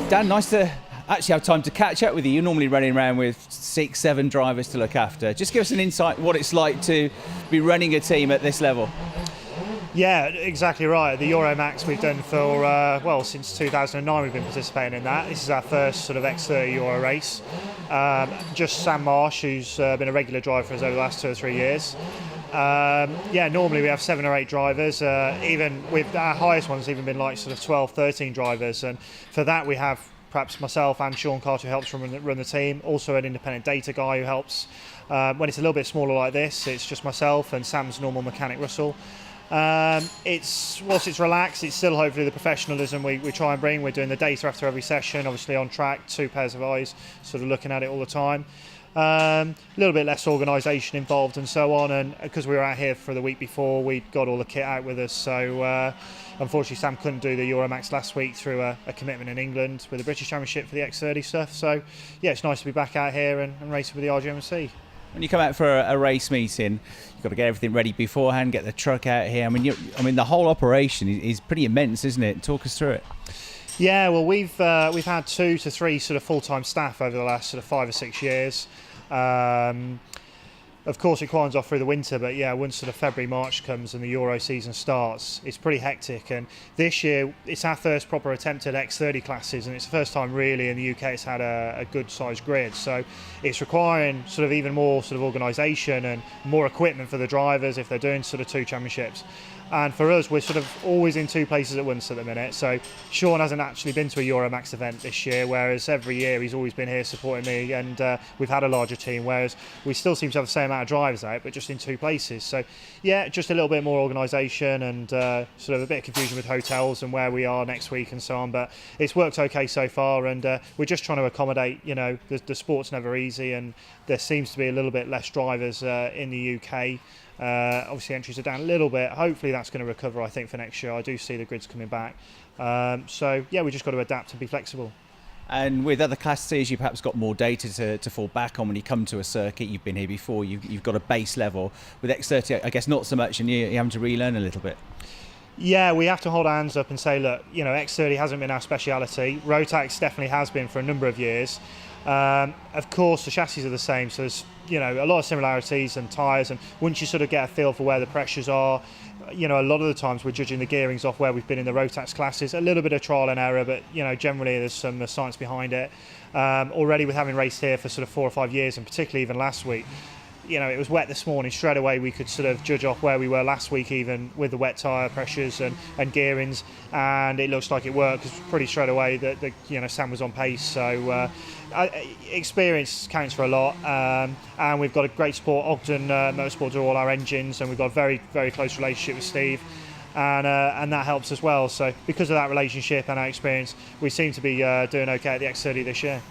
Dan, nice to actually have time to catch up with you. You're normally running around with 6, 7 drivers to look after. Just give us an insight what it's like to be running a team at this level. Yeah, exactly right. The Euromax we've done for, since 2009 we've been participating in that. This is our first sort of X30 Euro race. Just Sam Marsh, who's been a regular driver for us over the last 2 or 3 years. Normally we have 7 or 8 drivers. Even with our highest ones, even been like sort of 12, 13 drivers. And for that we have perhaps myself and Sean Carter, who helps run the team. Also an independent data guy who helps. When it's a little bit smaller like this, it's just myself and Sam's normal mechanic Russell. Whilst it's relaxed, it's still hopefully the professionalism we try and bring. We're doing the data after every session, obviously on track, 2 pairs of eyes, sort of looking at it all the time. A little bit less organisation involved and so on, and because we were out here for the week before, we'd got all the kit out with us, so unfortunately Sam couldn't do the Euromax last week through a commitment in England with the British Championship for the X30 stuff. So yeah, it's nice to be back out here and racing with the RGMMC. When you come out for a race meeting, you've got to get everything ready beforehand, get the truck out here. I mean, the whole operation is pretty immense, isn't it? Talk us through it. Yeah, well, we've had 2 to 3 sort of full-time staff over the last sort of 5 or 6 years. Of course, it climbs off through the winter, but yeah, once sort of February, March comes and the Euro season starts, it's pretty hectic. And this year, it's our first proper attempt at X30 classes, and it's the first time really in the UK it's had a good sized grid. So it's requiring sort of even more sort of organisation and more equipment for the drivers if they're doing sort of 2 championships. And for us, we're sort of always in 2 places at once at the minute. So Sean hasn't actually been to a Euromax event this year, whereas every year he's always been here supporting me, and we've had a larger team, whereas we still seem to have the same amount of drivers out, but just in 2 places. So yeah, just a little bit more organisation and sort of a bit of confusion with hotels and where we are next week and so on. But it's worked okay so far, and we're just trying to accommodate, the sport's never easy, and there seems to be a little bit less drivers in the UK. Obviously entries are down a little bit. Hopefully that's going to recover, I think, for next year. I do see the grids coming back. So yeah, we just got to adapt and be flexible. And with other classes, you perhaps got more data to fall back on when you come to a circuit. You've been here before, you've got a base level. With X30, I guess not so much, and you're having to relearn a little bit. Yeah, we have to hold our hands up and say, look, X30 hasn't been our speciality. Rotax definitely has been for a number of years. Of course, the chassis are the same, so there's a lot of similarities and tyres, and once you sort of get a feel for where the pressures are, a lot of the times we're judging the gearings off where we've been in the Rotax classes. A little bit of trial and error, but generally there's some science behind it. Already with having raced here for sort of 4 or 5 years, and particularly even last week, it was wet this morning. Straight away we could sort of judge off where we were last week, even with the wet tyre pressures and gearings, and it looks like it worked, because pretty straight away that Sam was on pace. So experience counts for a lot, and we've got a great support. Ogden Motorsport do all our engines, and we've got a very, very close relationship with Steve, and that helps as well. So because of that relationship and our experience, we seem to be doing okay at the X30 this year.